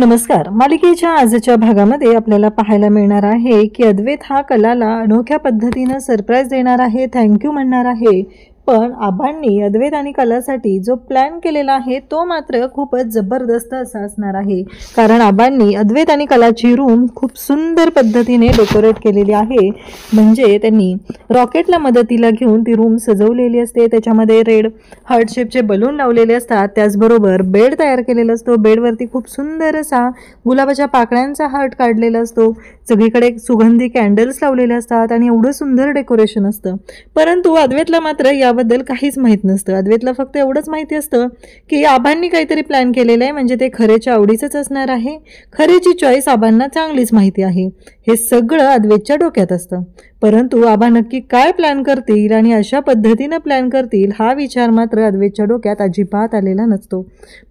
नमस्कार. मालिकेच्या आजच्या भागामध्ये आपल्याला पाहायला मिळणार आहे की अद्वैत हा कलाला अनोख्या पद्धतीने सरप्राईज देणार आहे, थँक्यू म्हणणार आहे. पण आबांनी अद्वैत आणि कलासाठी जो प्लॅन केलेला आहे तो मात्र खूपच जबरदस्त असा असणार आहे. कारण आबांनी अद्वैत आणि कलाची रूम खूप सुंदर पद्धतीने डेकोरेट केलेली आहे. म्हणजे त्यांनी रॉकेटला मदतीला घेऊन ती रूम सजवलेली असते. त्याच्यामध्ये रेड हार्ट शेपचे बलून लावलेले असतात. त्याचबरोबर बेड तयार केलेला असतो. बेडवरती खूप सुंदर असा गुलाबाच्या पाकळ्यांचा हार्ट काढलेला असतो. सगळीकडे सुगंधी कॅन्डल्स लावलेले असतात आणि एवढं सुंदर डेकोरेशन असतं. परंतु अद्वैतला मात्र याबद्दल काहीच माहीत नसतं. अद्वैतला फक्त एवढंच माहिती असतं की आबांनी काहीतरी प्लॅन केलेलं आहे, म्हणजे ते खरेच्या आवडीचंच असणार आहे. खरेची चॉईस आबांना चांगलीच माहिती आहे. हे सगळं अद्वैतच्या डोक्यात असतं. परंतु आबा नक्की काय प्लॅन करतील आणि अशा पद्धतीनं प्लॅन करतील हा विचार मात्र अद्वैतच्या डोक्यात अजिबात आलेला नसतो.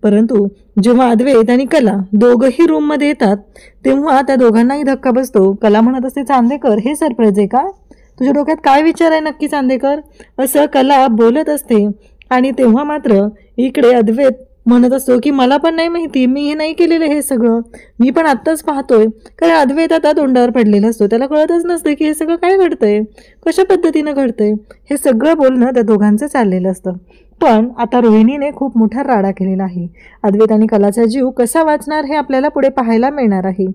परंतु जेव्हा अद्वैत आणि कला दोघंही रूममध्ये येतात तेव्हा त्या दोघांनाही धक्का बसतो. कला म्हणत असते, चांदेकर हे सरप्राईज आहे का? तुझ्या डोक्यात काय विचार आहे नक्की चांदेकर? असं कला बोलत असते. आणि तेव्हा मात्र इकडे अद्वैत म्हणत असतो की मला पण नाही माहिती, मी हे नाही केलेलं, हे सगळं मी पण आत्ताच पाहतोय. कारण अद्वैत आता तोंडावर पडलेला असतो. त्याला कळतच नसतं की हे सगळं काय घडतंय, कशा पद्धतीनं घडतंय. हे सगळं बोलणं त्या दोघांचं चाललेलं असतं. पण आता रोहिणीने खूप मोठा राडा केलेला आहे. अद्वैत आणि कलाचा जीव कसा वाचणार हे आपल्याला पुढे पाहायला मिळणार आहे.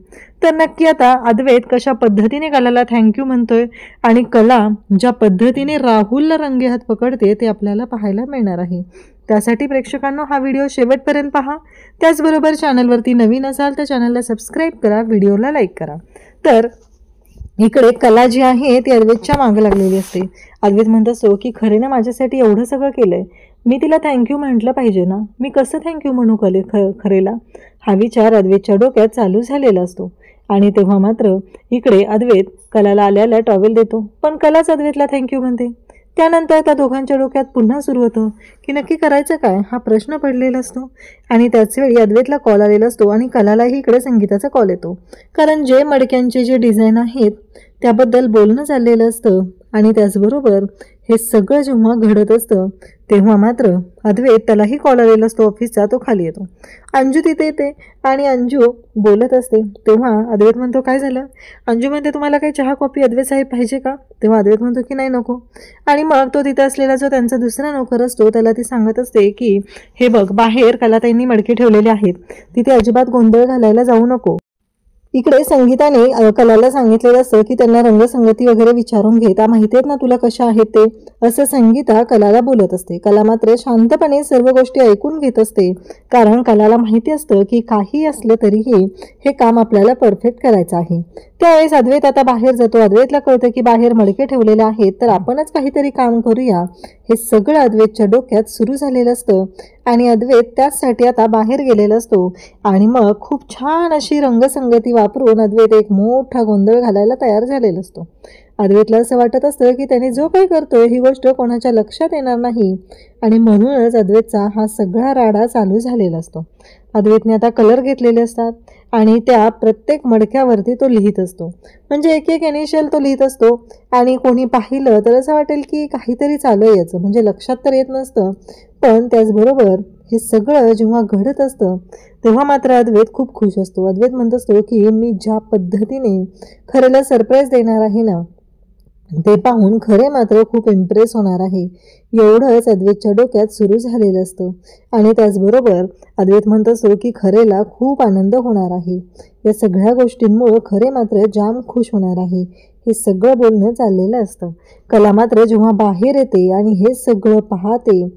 तर नक्की आता अद्वैत कशा पद्धतीने कलाला थँक्यू म्हणतोय आणि कला ज्या पद्धतीने राहुलला रंगेहात पकडते ते आपल्याला पाहायला मिळणार आहे. त्यासाठी प्रेक्षकांनो हा व्हिडिओ शेवटपर्यंत पहा. त्याचबरोबर चॅनलवरती नवीन असाल तर चॅनलला सबस्क्राईब करा, व्हिडिओला लाईक करा. तर इकडे कला जी आहे ती अद्वैतच्या मागं लागलेली असते. अद्वैत म्हणत असतो की खरेनं माझ्यासाठी एवढं सगळं केलंय, मी तिला थँक्यू म्हटलं पाहिजे ना, मी कसं थँक्यू म्हणू खरेला? हा विचार अद्वैतच्या डोक्यात चालू झालेला असतो. आणि तेव्हा मात्र इकडे अद्वैत कलाला आल्याला टॉवेल देतो, पण कलाच अद्वैतला थँक्यू म्हणते. त्यानंतर त्या दोघांच्या डोक्यात पुन्हा सुरू होतं की नक्की करायचं काय हा प्रश्न पडलेला असतो. आणि त्याचवेळी अद्वैतला कॉल आलेला असतो आणि कलालाही इकडे संगीताचा कॉल येतो. कारण जे मडक्यांचे जे डिझाईन आहेत त्याबद्दल बोलणं चाललेलं असतं. आणि त्याचबरोबर हे सगळं जेव्हा घडत असतं तेव्हा मात्र अद्वैत त्यालाही कॉल आलेला असतो ऑफिसचा, तो खाली येतो. अंजू तिथे येते आणि अंजू बोलत असते. तेव्हा अद्वैत म्हणतो, काय झालं? अंजू म्हणते, तुम्हाला काही चहा कॉफी अद्वैत साहेब पाहिजे का? तेव्हा अद्वैत म्हणतो की नाही नको. आणि मग तो तिथे असलेला जो त्यांचा दुसरा नोकर असतो त्याला ती सांगत असते की हे बघ, बाहेर कलाताईंनी मडके ठेवलेले आहेत, तिथे अजिबात गोंधळ घालायला जाऊ नको. इकडे संगीताने कलाला सांगितलेलं असतं की त्यांना रंगसंगती वगैरे विचारून घे, त्या माहिती आहेत ना तुला कशा आहेत ते, असं संगीता कलाला बोलत असते. कला मात्र शांतपणे सर्व गोष्टी ऐकून घेत असते. कारण कलाला माहिती असतं की काही असलं तरीही हे काम आपल्याला परफेक्ट करायचं आहे. त्यावेळेस अद्वैत आता बाहेर जातो. अद्वैतला कळतं की बाहेर मडके ठेवलेले आहेत, तर आपणच काहीतरी काम करूया. हे सगळं अद्वैतच्या डोक्यात सुरू झालेलं असतं. आणि अद्वैत त्याचसाठी आता बाहेर गेलेला असतो. आणि मग खूप छान अशी रंगसंगती वापरून अद्वैत एक मोठा गोंधळ घालायला तयार झालेला असतो. अद्वैतला असं वाटत असतं की त्याने जो काही करतोय ही गोष्ट कोणाच्या लक्षात येणार नाही. आणि म्हणूनच अद्वैतचा हा सगळा राडा चालू झालेला असतो. अद्वैतने आता कलर घेतलेले असतात आणि त्या प्रत्येक मडक्यावरती तो लिहित असतो. म्हणजे एक एक इनिशियल तो लिहित असतो. आणि कोणी पाहिलं तर असं वाटेल की काहीतरी चालू आहे याचं, म्हणजे लक्षात तर येत नसतं. पण त्याचबरोबर हे सगळं जेव्हा घडत असतं तेव्हा मात्र अद्वैत खूप खुश असतो. अद्वैत म्हणत असतो की मी ज्या पद्धतीने खरेला सरप्राईज देणार आहे ना, ते पाहून खरे मात्र खूप इम्प्रेस होणार आहे. एवढंच अद्वैतच्या डोक्यात सुरू झालेलं असतं. आणि त्याचबरोबर अद्वैत म्हणत असतो की खरेला खूप आनंद होणार आहे. या सगळ्या गोष्टींमुळे खरे मात्र जाम खुश होणार आहे. हे सगळं बोलणं चाललेलं असतं. कला मात्र जेव्हा बाहेर येते आणि हे सगळं पाहते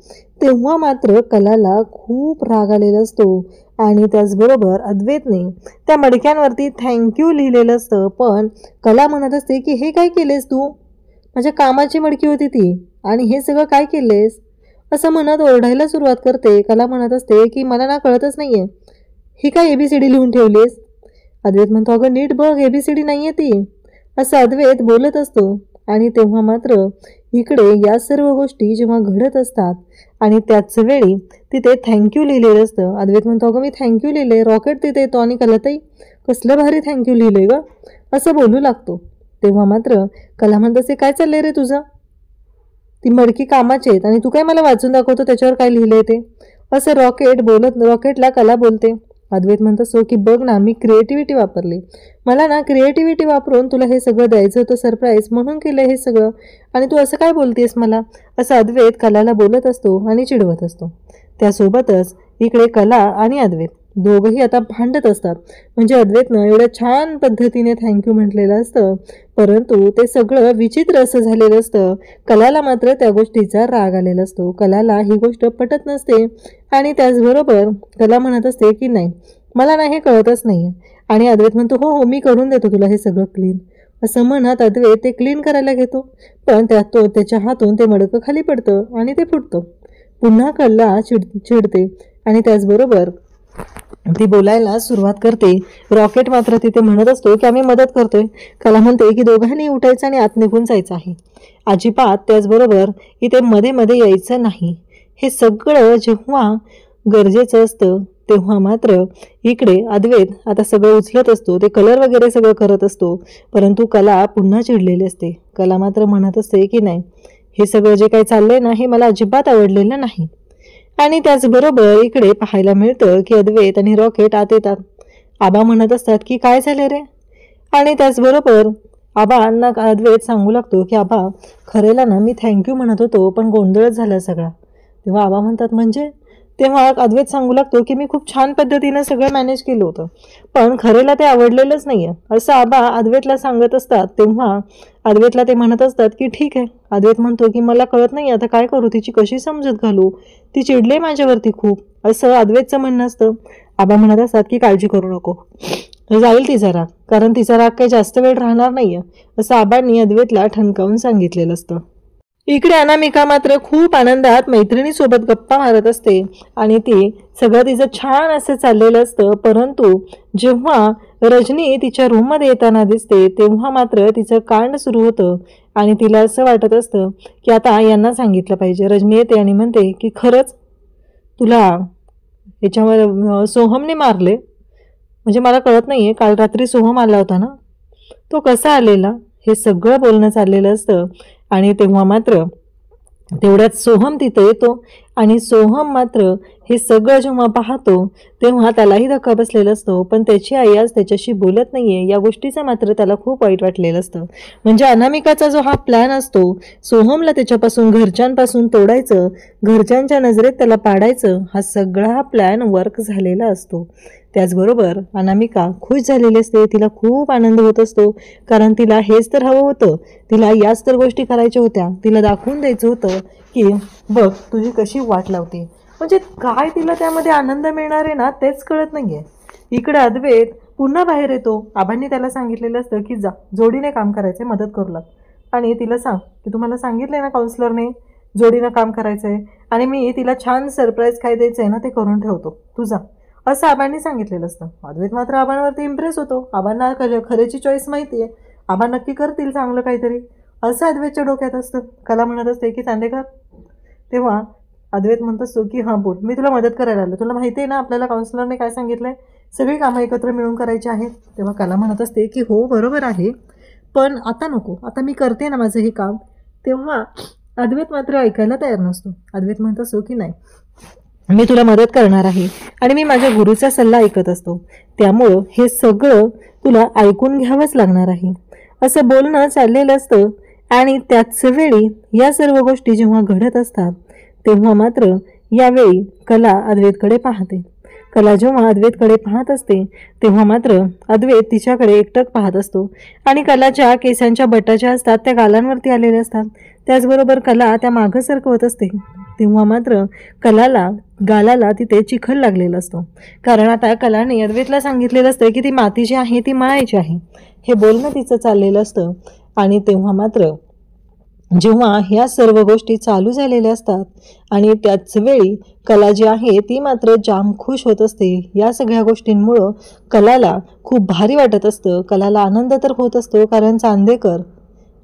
तेव्हा मात्र कलाला खूप राग आलेला असतो. आणि त्याचबरोबर अद्वैतने त्या मडक्यांवरती थँक्यू लिहिलेलं असतं. पण कला म्हणत असते की हे काय केलेस तू? माझ्या कामाची मडकी होती ती, आणि हे सगळं काय केलेस? असं म्हणत ओरडायला सुरुवात करते. कला म्हणत असते की मला ना कळतच नाहीये, ही काय ABCD लिहून ठेवलीस? अद्वैत म्हणतो, अगं नीट बघ, ABCD नाहीये ती, असं अद्वैत बोलत असतो. आणि तेव्हा मात्र इकडे या सर्व गोष्टी जेव्हा घडत असतात आणि त्याच वेळी तिथे थँक्यू लिहिलेलं असतं. अद्वैत म्हणतो, अगं मी थँक्यू लिहिले, रॉकेट तिथे येतो आणि कलाताई कसलं भारी थँक्यू लिहिलंय ग, असं बोलू लागतो. तेव्हा मात्र कला म्हणत असते, काय चाललंय रे तुझं? ती मडकी कामाची आहेत आणि तू काय मला वाचून दाखवतो त्याच्यावर काय लिहिलंय ते, असं रॉकेटला कला बोलते. अद्वैत म्हणत असतो की बघ ना, मी क्रिएटिव्हिटी वापरली, मला ना क्रिएटिव्हिटी वापरून तुला हे सगळं द्यायचं होतं सरप्राईज, म्हणून केलं हे सगळं, आणि तू असं काय बोलतेस मला, असं अद्वैत कलाला बोलत असतो आणि चिडवत असतो. त्यासोबतच इकडे कला आणि अद्वैत दोघंही आता भांडत असतात. म्हणजे अद्वैतनं एवढ्या छान पद्धतीने थँक्यू म्हटलेलं असतं, परंतु ते सगळं विचित्र असं झालेलं असतं. कलाला मात्र त्या गोष्टीचा राग आलेला असतो. कलाला ही गोष्ट पटत नसते आणि त्याचबरोबर कला म्हणत असते की नाही, मला ना हे कळतच नाही. आणि अद्वैत म्हणतो हो हो, मी करून देतो तुला हे सगळं क्लीन. असं म्हणत अद्वैत ते क्लीन करायला घेतो, पण त्याच्या हातून ते मडकं खाली पडतं आणि ते फुटतं. पुन्हा कला चिडते आणि त्याचबरोबर ती बोलायला सुरुवात करते. रॉकेट मात्र तिथे म्हणत असतो की आम्ही मदत करतोय. कला म्हणते की दोघांनी उठायचं आणि आत निघून जायचं आहे, अजिबात त्याचबरोबर इथे मध्ये मध्ये यायचं नाही. हे सगळं जेव्हा गरजेचं असतं तेव्हा मात्र इकडे अद्वैत आता सगळं उचलत असतो, ते कलर वगैरे सगळं करत असतो, परंतु कला पुन्हा चिडलेली असते. कला मात्र म्हणत असते की नाही, हे सगळं जे काही चाललंय ना, हे मला अजिबात आवडलेलं नाही. आणि त्याचबरोबर इकडे पाहायला मिळतं की अद्वैत आणि रॉकेट आत येतात. आबा म्हणत असतात की काय झाले रे, आणि त्याचबरोबर आबांना अद्वैत सांगू लागतो की आबा, खरेला ना मी थँक्यू म्हणत होतो, पण गोंधळच झाला सगळा. तेव्हा आबा म्हणतात म्हणजे, तेव्हा अद्वैत सांगू लागतो की मी खूप छान पद्धतीनं सगळं मॅनेज केलं होतं, पण खरेला ते आवडलेलंच नाही आहे, असं आबा अद्वैतला सांगत असतात. तेव्हा अद्वैतला ते म्हणत असतात की ठीक आहे. अद्वैत म्हणतो की मला कळत नाही आता काय करू, तिची कशी समजत घालू, ती चिडले माझ्यावरती खूप, असं अद्वैतचं म्हणणं असतं. आबा म्हणत असतात की काळजी करू नको, जाईल तिचा राग, कारण तिचा राग काही जास्त वेळ राहणार नाहीये, असं आबांनी अद्वैतला ठणकावून सांगितलेलं असतं. इकडे अनामिका मात्र खूप आनंदात मैत्रिणीसोबत गप्पा मारत असते आणि ती सगळं तिचं छान असं चाललेलं असतं. परंतु जेव्हा रजनी तिच्या रूममध्ये येताना दिसते तेव्हा मात्र तिचं कांड सुरू होतं आणि तिला असं वाटत असतं की आता यांना सांगितलं पाहिजे. रजनी येते आणि म्हणते की खरंच तुला याच्यावर सोहमने मारले, म्हणजे मला कळत नाहीये, काल रात्री सोहम आला होता ना, तो कसा आलेला, हे सगळं बोलणं चाललेलं असतं. आणि तेव्हा मात्र तेवढ्यात सोहम तिथे येतो आणि सोहम मात्र हे सगळं जेव्हा पाहतो तेव्हा त्यालाही धक्का बसलेला असतो, पण त्याची आई आज त्याच्याशी बोलत नाहीये, या गोष्टीचं मात्र त्याला खूप वाईट वाटलेलं असतं. म्हणजे अनामिकाचा जो हा प्लॅन असतो, सोहमला त्याच्यापासून घरच्यांपासून तोडायचं, घरच्यांच्या नजरेत त्याला पाडायचं, हा सगळा हा प्लॅन वर्क झालेला असतो. त्याचबरोबर अनामिका खुश झालेली असते, तिला खूप आनंद होत असतो, कारण तिला हेच तर हवं होतं, तिला याच तर गोष्टी करायच्या होत्या, तिला दाखवून द्यायचं होतं की बघ तुझी कशी वाट लावते. म्हणजे काय तिला त्यामध्ये आनंद मिळणार आहे ना, तेच कळत नाहीये. इकडे अद्वैत पुन्हा बाहेर येतो. आबांनी त्याला सांगितलेलं असतं की जा जोडीने काम करायचंय, मदत करू लाग, आणि तिला सांग की तुम्हाला सांगितलंय ना काउन्सिलरने जोडीनं काम करायचंय, आणि मी तिला छान सरप्राईज काय द्यायचंय ना ते करून ठेवतो, तू जा, असं आबांनी सांगितलेलं असतं. अद्वैत मात्र आबांवरती इम्प्रेस होतो. आबांना खऱ्याची चॉईस माहिती आहे, आबा नक्की करतील चांगलं काहीतरी, असं अद्वैतच्या डोक्यात असतं. कला म्हणत असते की चांदेकर. तेव्हा अद्वैत म्हणत असतो की हां बोल, मी तुला मदत करायला आलो, तुला माहिती आहे ना आपल्याला काउन्सिलरने काय सांगितलंय, सगळी कामं एकत्र मिळून करायची आहेत. तेव्हा कला म्हणत असते की हो बरोबर आहे, पण आता नको, आता मी करते ना माझं हे काम. तेव्हा अद्वैत मात्र ऐकायला तयार नसतो. अद्वैत म्हणत असतो की नाही, मी तुला मदत करणार आहे आणि मी माझ्या गुरुचा सल्ला ऐकत असतो, त्यामुळं हे सगळं तुला ऐकून घ्यावंच लागणार आहे, असं बोलणं चाललेलं असतं. आणि त्याच वेळी या सर्व गोष्टी जेव्हा घडत असतात तेव्हा मात्र यावेळी कला अद्वैतकडे पाहते. कला जेव्हा अद्वैतकडे पाहत असते तेव्हा मात्र अद्वैत तिच्याकडे एकटक पाहत असतो आणि कलाच्या केसांच्या बटा ज्या असतात त्या गालांवरती आलेल्या असतात. त्याचबरोबर कला त्या मागं सरकवत असते तेव्हा मात्र कलाला गालाला तिथे चिखल लागलेला असतो, कारण आता कलाने अद्वैतला सांगितलेलं असतं की ती माती जी आहे ती मळायची आहे, हे बोलणं तिचं चाललेलं असतं. आणि तेव्हा मात्र जेव्हा ह्या सर्व गोष्टी चालू झालेल्या असतात आणि त्याच वेळी कला जी आहे ती मात्र जाम खुश होत असते. या सगळ्या गोष्टींमुळं कलाला खूप भारी वाटत असतं, कलाला आनंद तर होत असतो, कारण चांदेकर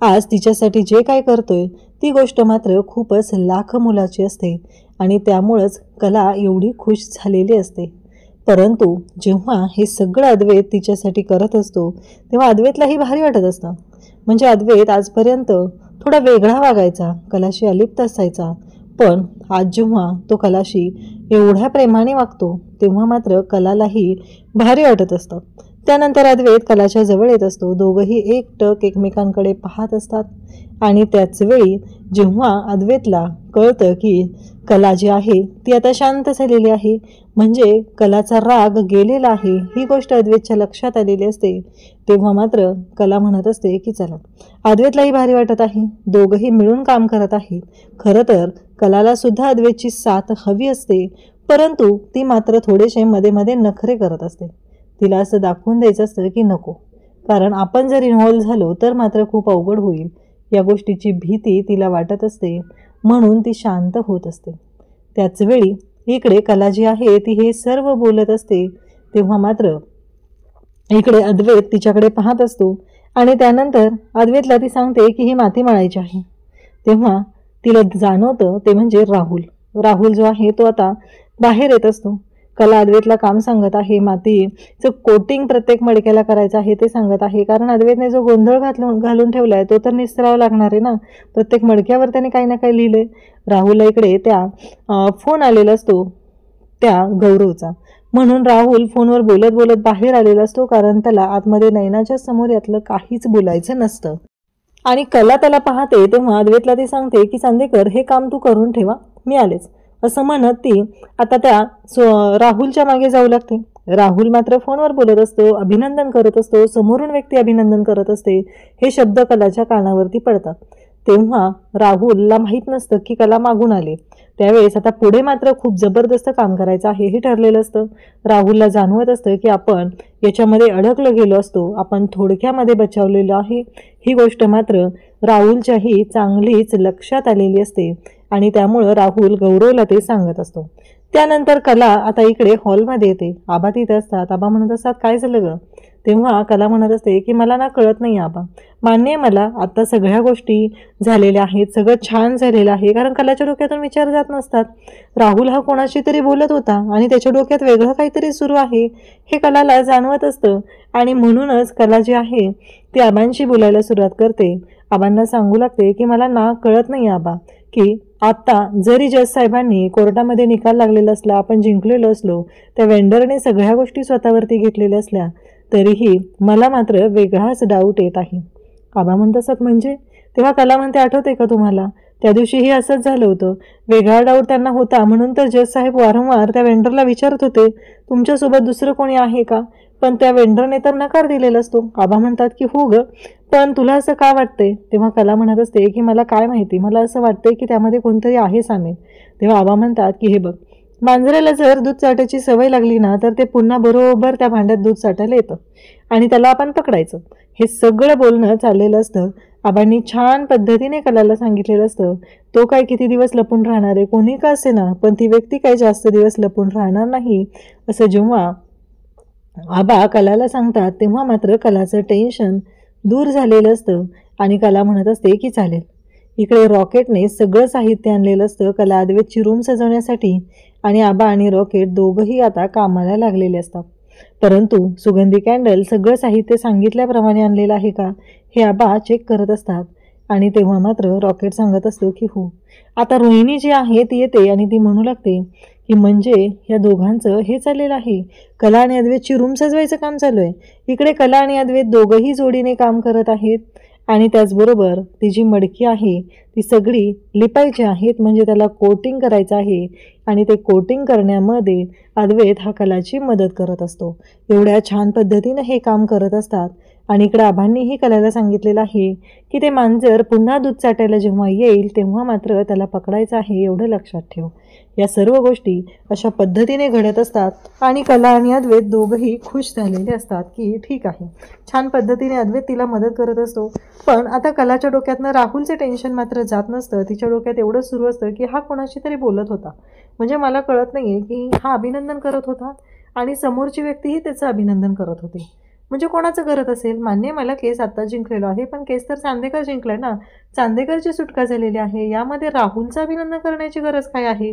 आज तिच्यासाठी जे काय करतोय ती गोष्ट मात्र खूपच लाख मोलाची असते आणि त्यामुळंच कला एवढी खुश झालेली असते. परंतु जेव्हा हे सगळं अद्वैत तिच्यासाठी करत असतो तेव्हा अद्वैतलाही भारी वाटत असतं. म्हणजे अद्वैत आजपर्यंत थोडा वेगळा वागायचा, कलाशी अलिप्त असायचा, पण आज जेव्हा तो कलाशी एवढ्या प्रेमाने वागतो तेव्हा मात्र कलालाही भारी वाटत असतं. त्यानंतर अद्वैत कलाच्या जवळ येत असतो. दोघंही एकटक एकमेकांकडे पाहत असतात. आणि त्याच वेळी जेव्हा अद्वैतला कळतं की कला जी आहे ती आता शांत झालेली आहे, म्हणजे कलाचा राग गेलेला आहे, ही गोष्ट अद्वैतच्या लक्षात आलेली असते, तेव्हा मात्र कला म्हणत असते की चला, अद्वैतलाही भारी वाटत आहे, दोघंही मिळून काम करत आहेत. खरं तर कलाला सुद्धा अद्वैतची साथ हवी असते, परंतु ती मात्र थोडेसे मध्ये मध्ये नखरे करत असते. तिला असं दाखवून द्यायचं असतं की नको, कारण आपण जर इन्व्हॉल्व झालो तर मात्र खूप अवघड होईल, या गोष्टीची भीती तिला वाटत असते, म्हणून ती शांत होत असते. त्याच वेळी इकडे कला जी आहे ती हे सर्व बोलत असते, तेव्हा मात्र इकडे अद्वैत तिच्याकडे पाहत असतो. आणि त्यानंतर अद्वैतला ती सांगते की ही माती मळायची आहे. तेव्हा तिला जाणवतं ते म्हणजे राहुल जो आहे तो आता बाहेर येत असतो. कला अद्वैतला काम सांगत आहे, मातीचं कोटिंग प्रत्येक मडक्याला करायचं आहे ते सांगत आहे, कारण अद्वैतने जो गोंधळ घालून ठेवला आहे तो तर निस्तरावा लागणार आहे ना. प्रत्येक मडक्यावर त्याने काही ना काही लिहिलंय. राहुलला इकडे त्या फोन आलेला असतो त्या गौरवचा, म्हणून राहुल फोनवर बोलत बोलत बाहेर आलेला असतो, कारण त्याला आतमध्ये नयनाच्या समोर यातलं काहीच बोलायचं नसतं. आणि कला त्याला पाहते तेव्हा अद्वैतला ती सांगते की चांदेकर, हे काम तू करून ठेवा, मी आलेच, असं म्हणत ती आता त्या राहुलच्या मागे जाऊ लागते. राहुल मात्र फोनवर बोलत असतो, अभिनंदन करत असतो, समोरून व्यक्ती अभिनंदन करत असते, हे शब्द कलाच्या कानावरती पडतात. तेव्हा राहुलला माहीत नसतं की कला मागून आले. त्यावेळेस आता पुढे मात्र खूप जबरदस्त काम करायचं आहे हे ठरलेलं असतं. राहुलला जाणवत असतं की आपण याच्यामध्ये अडकलं गेलो असतो, आपण थोडक्यामध्ये बचावलेलं आहे, ही गोष्ट मात्र राहुलच्याही चांगलीच लक्षात आलेली असते. आणि त्यामुळं राहुल गौरवला ते सांगत असतो. त्यानंतर कला आता इकडे हॉलमध्ये येते. आबा तिथे असतात. आबा म्हणत असतात, काय झालं ग? तेव्हा कला म्हणत असते की मला ना कळत नाही आबा, मान्य आहे मला आता सगळ्या गोष्टी झालेल्या आहेत, सगळं छान झालेलं आहे, कारण कलाच्या डोक्यातून विचार जात नसतात. राहुल हा कोणाशी तरी बोलत होता आणि त्याच्या डोक्यात वेगळं काहीतरी सुरू आहे हे कलाला जाणवत असतं. आणि म्हणूनच कला जी आहे ती आबांशी बोलायला सुरुवात करते. आबांना सांगू लागते की मला ना कळत नाही आबा, की आता जरी जज साहेबांनी कोर्टामध्ये निकाल लागलेला असला, आपण जिंकलेलो असलो, त्या वेंडरने सगळ्या गोष्टी स्वतःवरती घेतलेल्या असल्या, तरीही मला मात्र वेगळाच डाऊट येत आहे. आबा म्हणत असत म्हणजे? तेव्हा कला म्हणते, आठवते का तुम्हाला त्या दिवशीही असंच झालं होतं, वेगळा डाऊट त्यांना होता, म्हणून तर जज साहेब वारंवार त्या वेंडरला विचारत होते तुमच्यासोबत दुसरं कोणी आहे का, पण त्या वेंडरने तर नकार दिलेला असतो. आबा म्हणतात की हो ग, पण तुला असं का वाटतंय? तेव्हा कला म्हणत असते की मला काय माहिती, मला असं वाटतंय की त्यामध्ये कोणतरी आहे सामील. तेव्हा आबा म्हणतात की हे बघ, मांजराला जर दूध चाटायची सवय लागली ना तर ते पुन्हा बरोबर त्या भांड्यात दूध चाटायला येतं आणि त्याला आपण पकडायचं. हे सगळं बोलणं चाललेलं असतं. आबांनी छान पद्धतीने कलाला सांगितलेलं असतं, तो काय किती दिवस लपून राहणार आहे, कोणी का असे ना, पण ती व्यक्ती काय जास्त दिवस लपून राहणार नाही, असं जेव्हा आबा कलाला सांगतात तेव्हा मात्र कलाचं टेन्शन दूर झालेलं असतं. आणि कला म्हणत असते की चालेल. इकडे रॉकेटने सगळं साहित्य आणलेलं असतं कला अद्वैतची रूम सजवण्यासाठी, आणि आबा आणि रॉकेट दोघंही आता कामाला लागलेले असतात. परंतु सुगंधी कॅन्डल सगळं साहित्य सांगितल्याप्रमाणे आणलेलं आहे का हे आबा चेक करत असतात. आणि तेव्हा मात्र रॉकेट सांगत असतो की हो. आता रोहिणी जी आहे ती येते आणि ती म्हणू लागते की म्हणजे या दोघांचं हे चाललेलं आहे, कला आणि अद्वैतची रूम सजवायचं काम चालू आहे. इकडे कला आणि अद्वैत दोघंही जोडीने काम करत आहेत, आणि त्याचबरोबर ती जी मडकी आहे ती सगळी लिपायची आहेत, म्हणजे त्याला कोटिंग करायचं आहे, आणि ते कोटिंग करण्यामध्ये अद्वैत हा कलाची मदत करत असतो. एवढ्या छान पद्धतीनं हे काम करत असतात. आणि इकडे आबांनीही कलाला सांगितलेलं आहे की ते मांजर पुन्हा दूध चाटायला जेव्हा येईल तेव्हा मात्र त्याला पकडायचं आहे, एवढं लक्षात ठेव. या सर्व गोष्टी अशा पद्धतीने घडत असतात. आणि कला आणि अद्वैत दोघंही खुश झालेले असतात की ठीक आहे, छान पद्धतीने अद्वैत तिला मदत करत असतो. पण आता कलाच्या डोक्यातनं राहुलचं टेन्शन मात्र जात नसतं. तिच्या डोक्यात एवढं सुरू असतं की हा कोणाशी तरी बोलत होता, म्हणजे मला कळत नाही आहे की हा अभिनंदन करत होता आणि समोरची व्यक्तीही त्याचं अभिनंदन करत होती, म्हणजे कोणाचं करत असेल. मान्य मला केस आत्ता जिंकलेलो आहे, पण केस तर चांदेकर जिंकलाय ना, चांदेकरची सुटका झालेली आहे, यामध्ये राहुलचं अभिनंदन करण्याची गरज काय आहे,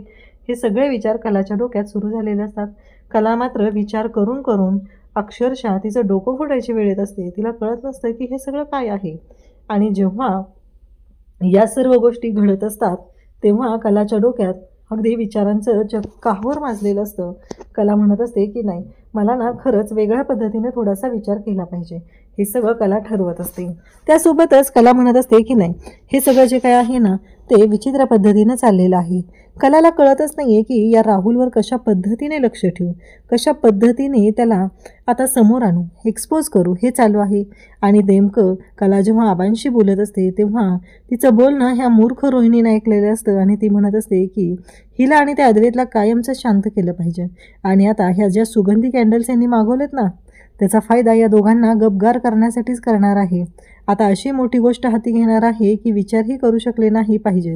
हे सगळे विचार कलाच्या डोक्यात सुरू झालेले असतात. कला मात्र विचार करून करून अक्षरशः तिचं डोकं फुटायची वेळ येत असते. तिला कळत नसतं की हे सगळं काय आहे. आणि जेव्हा या सर्व गोष्टी घडत असतात तेव्हा कलाच्या डोक्यात अगदी विचारांचं जग काहूर माजलेलं असतं. कला म्हणत असते की नाही, मला ना खरंच वेगळ्या पद्धतीने थोडासा विचार केला पाहिजे. हे सगळं कला ठरवत असते. त्यासोबतच कला म्हणत असते की नाही, हे सगळं जे काय आहे ना ते विचित्र पद्धतीनं चाललेलं आहे. कलाला कळतच नाही आहे की या राहुलवर कशा पद्धतीने लक्ष ठेवू, कशा पद्धतीने त्याला आता समोर आणू, एक्सपोज करू, हे चालू आहे. आणि नेमकं कला जेव्हा आबांशी बोलत असते तेव्हा तिचं बोलणं ह्या मूर्ख रोहिणीने ऐकलेलं असतं आणि ती म्हणत असते की हिला आणि त्या अद्वैतला कायमचं शांत केलं पाहिजे. आणि आता ह्या ज्या सुगंधी कॅन्डल्स यांनी मागवलेत ना त्याचा फायदा या दोघांना गपगार करण्यासाठीच करणार आहे. आता अशी मोठी गोष्ट हाती घेणार आहे की विचारही करू शकले नाही पाहिजे.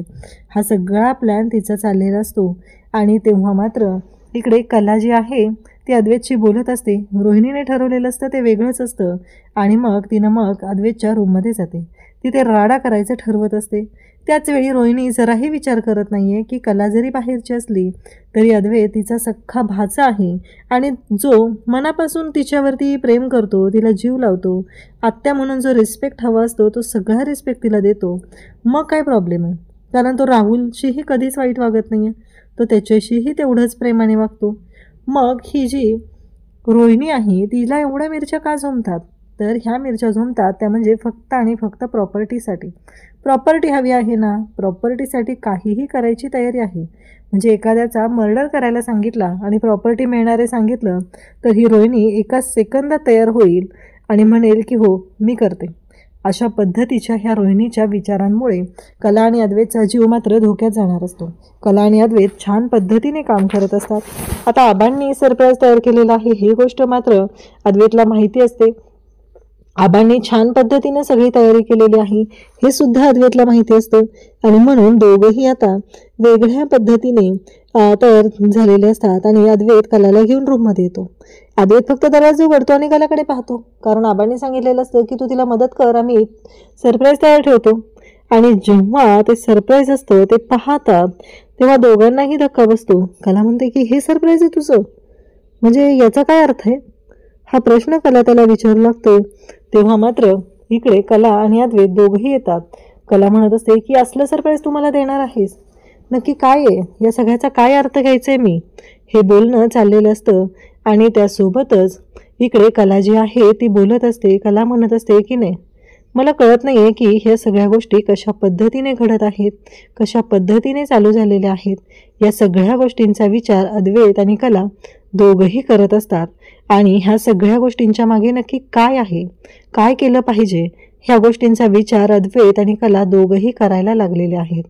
हा सगळा प्लॅन तिचा चाललेला असतो. आणि तेव्हा मात्र इकडे कला जी आहे ती अद्वैतशी बोलत असते. रोहिणीने ठरवलेलं असतं ते वेगळंच असतं. आणि मग तिनं अद्वैतच्या रूममध्ये जाते. तिथे राडा करायचं ठरवत असते. त्याचवेळी रोहिणी जराही विचार करत नाही आहे की कला जरी बाहेरची असली तरी अद्वैत तिचा सख्खा भाचा आहे आणि जो मनापासून तिच्यावरती प्रेम करतो, तिला जीव लावतो, आत्या म्हणून जो रिस्पेक्ट हवा असतो तो सगळा रिस्पेक्ट तिला देतो. मग काय प्रॉब्लेम आहे, कारण तो राहुलशीही कधीच वाईट वागत नाही आहे, तो त्याच्याशीही तेवढंच प्रेमाने वागतो. मग ही जी रोहिणी आहे तिला एवढ्या मिरच्या का झोमतात, तर ह्या मिरच्या झोमतात त्या म्हणजे फक्त आणि फक्त प्रॉपर्टीसाठी. प्रॉपर्टी हवी आहे ना, प्रॉपर्टीसाठी काहीही करायची तयारी आहे. म्हणजे एखाद्याचा मर्डर करायला सांगितला आणि प्रॉपर्टी मिळणारे सांगितलं तर ही रोहिणी एका सेकंदात तयार होईल आणि म्हणेल की हो मी करते. अशा पद्धतीच्या ह्या रोहिणीच्या विचारांमुळे कला आणि अद्वैतचा जीव मात्र धोक्यात जाणार असतो. कला आणि अद्वैत छान पद्धतीने काम करत असतात. आता आबांनी सरप्राईज तयार केलेला आहे ही गोष्ट मात्र अद्वैतला माहिती असते. आबांनी छान पद्धतीने सगळी तयारी केलेली आहे हे सुद्धा अद्वैतला माहिती असतं. आणि म्हणून दोघंही आता वेगळ्या पद्धतीने तयार झालेले असतात. आणि अद्वैत कलाला घेऊन रूममध्ये येतो. अद्वैत फक्त दरवाजा उघडतो आणि कलाकडे पाहतो, कारण आबांनी सांगितलेलं असतं की तू तिला मदत कर, आम्ही सरप्राईज तयार ठेवतो. आणि जेव्हा ते सरप्राईज असतं ते पाहतात तेव्हा दोघांनाही धक्का बसतो. कला म्हणते की हे सरप्राईज आहे तुझं, म्हणजे याचा काय अर्थ आहे, हा प्रश्न कला त्याला विचारू लागतो. तेव्हा मात्र इकडे कला आणि अद्वैत दोघंही येतात. कला म्हणत असते की असलं सरप्राईज तुम्हाला देणार आहेस, नक्की काय आहे, या सगळ्याचा काय अर्थ घ्यायचा आहे मी, हे बोलणं चाललेलं असतं. आणि त्यासोबतच इकडे कला जी आहे ती बोलत असते. कला म्हणत असते की नाही, मला कळत नाही आहे की ह्या सगळ्या गोष्टी कशा पद्धतीने घडत आहेत, कशा पद्धतीने चालू झालेल्या आहेत. या सगळ्या गोष्टींचा विचार अद्वैत आणि कला दोघंही करत असतात. आणि ह्या सगळ्या गोष्टींच्या मागे नक्की काय आहे, काय केलं पाहिजे, ह्या गोष्टींचा विचार अद्वैत आणि कला दोघंही करायला लागलेले आहेत.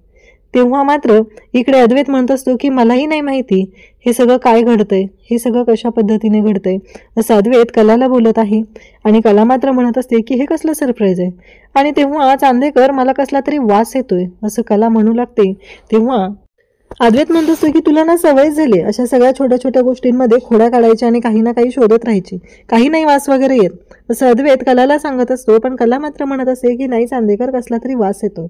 तेव्हा मात्र इकडे अद्वैत म्हणत असतो की मलाही नाही माहिती हे सगळं काय घडतंय, हे सगळं कशा पद्धतीने घडतंय, असं अद्वैत कलाला बोलत आहे. आणि कला मात्र म्हणत असते की हे कसलं सरप्राईज आहे. आणि तेव्हा चांदेकर मला कसला तरी वास येतोय असं कला म्हणू लागते. तेव्हा अद्वैत म्हणत असतो की तुला ना सवय झाली अशा सगळ्या छोट्या छोट्या गोष्टींमध्ये खोड्या काढायच्या आणि काही ना काही शोधत राहायची, काही नाही वास वगैरे येत, असं अद्वैत कलाला सांगत असतो. पण कला मात्र म्हणत असते की नाही चांदेकर कसला तरी वास येतो.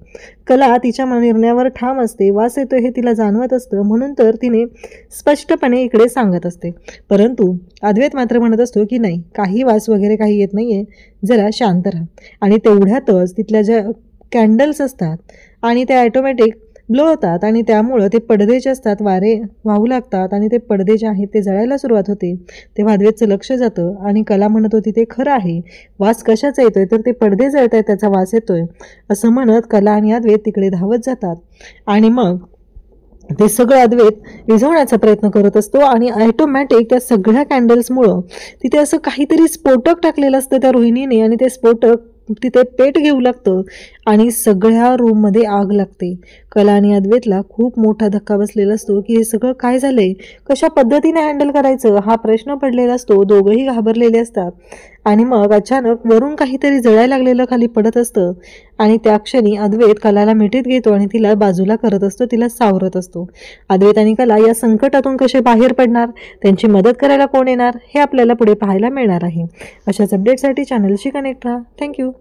कला तिच्या निर्णयावर ठाम असते. वास येतो हे तिला जाणवत असतं, म्हणून तर तिने स्पष्टपणे इकडे सांगत असते. परंतु अद्वैत मात्र म्हणत असतो की नाही काही वास वगैरे काही येत नाहीये, जरा शांत राहा. आणि तेवढ्यातच तिथल्या ज्या कॅन्डल्स असतात आणि त्या ॲटोमॅटिक ब्लो होतात आणि त्यामुळं ते पडदे जे असतात वारे वाहू लागतात आणि ते पडदे जे आहेत ते जळायला सुरुवात होते. तेव्हा अद्वैतचं लक्ष जातं आणि कला म्हणत होती ते खरं आहे, वास कशाचा येतोय, तर ते पडदे जळत आहेत त्याचा वास येतोय, असं म्हणत कला आणि अद्वैत तिकडे धावत जातात. आणि मग ते सगळं अद्वैत विझवण्याचा प्रयत्न करत असतो. आणि ॲटोमॅटिक त्या सगळ्या कॅन्डल्समुळं तिथे असं काहीतरी स्फोटक टाकलेलं असतं त्या रोहिणीने आणि ते स्फोटक तिथे पेट घेऊ लागतं आणि सगळ्या रूममध्ये आग लागते. कला आणि अद्वैतला खूप मोठा धक्का बसलेला असतो की हे सगळं काय झालंय, कशा पद्धतीने हँडल करायचं हा प्रश्न पडलेला असतो. दोघंही घाबरलेले असतात. आणि मग अचानक वरून काहीतरी जळायला लागलेलं खाली पडत असतं आणि त्या क्षणी अद्वैत कलाला मिठीत घेतो आणि तिला बाजूला करत असतो, तिला सावरत असतो. अद्वैत आणि कला या संकटातून कसे बाहेर पडणार, त्यांची मदत करायला कोण येणार, हे आपल्याला पुढे पाहायला मिळणार आहे. अशाच अपडेटसाठी चॅनलशी कनेक्ट राहा. थँक्यू.